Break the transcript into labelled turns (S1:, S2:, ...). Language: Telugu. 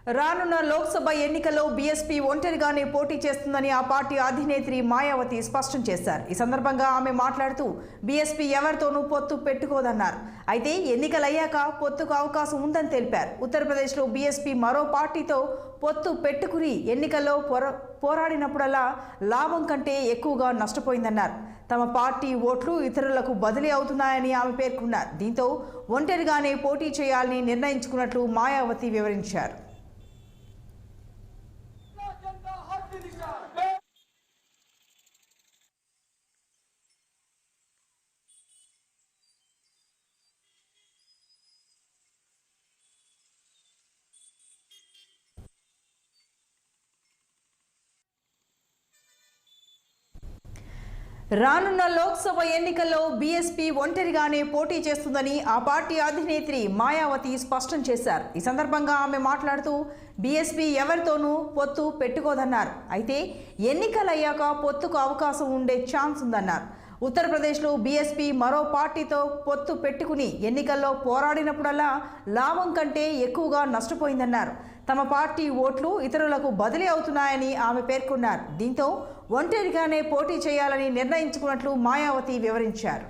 S1: రానున్న లోక్సభ ఎన్నికల్లో బీఎస్పీ ఒంటరిగానే పోటీ చేస్తుందని ఆ పార్టీ అధినేత్రి మాయావతి స్పష్టం చేశారు. ఈ సందర్భంగా ఆమె మాట్లాడుతూ బీఎస్పీ ఎవరితోనూ పొత్తు పెట్టుకోదన్నారు. అయితే ఎన్నికలయ్యాక పొత్తుకు అవకాశం ఉందని తెలిపారు. ఉత్తరప్రదేశ్లో బీఎస్పీ మరో పార్టీతో పొత్తు పెట్టుకుని ఎన్నికల్లో పోరాడినప్పుడల్లా లాభం కంటే ఎక్కువగా నష్టపోయిందన్నారు. తమ పార్టీ ఓట్లు ఇతరులకు బదిలీ అవుతున్నాయని ఆమె పేర్కొన్నారు. దీంతో ఒంటరిగానే పోటీ చేయాలని నిర్ణయించుకున్నట్లు మాయావతి వివరించారు. రానున్న లోక్సభ ఎన్నికల్లో బీఎస్పీ ఒంటరిగానే పోటీ చేస్తుందని ఆ పార్టీ అధినేత్రి మాయావతి స్పష్టం చేశారు. ఈ సందర్భంగా ఆమె మాట్లాడుతూ బీఎస్పీ ఎవరితోనూ పొత్తు పెట్టుకోదన్నారు. అయితే ఎన్నికలయ్యాక పొత్తుకు అవకాశం ఉండే ఛాన్స్ ఉందన్నారు. ఉత్తరప్రదేశ్లో బీఎస్పీ మరో పార్టీతో పొత్తు పెట్టుకుని ఎన్నికల్లో పోరాడినప్పుడల్లా లాభం కంటే ఎక్కువగా నష్టపోయిందన్నారు. తమ పార్టీ ఓట్లు ఇతరులకు బదిలీ అవుతున్నాయని ఆమె పేర్కొన్నారు. దీంతో ఒంటరిగానే పోటీ చేయాలని నిర్ణయించుకున్నట్లు మాయావతి వివరించారు.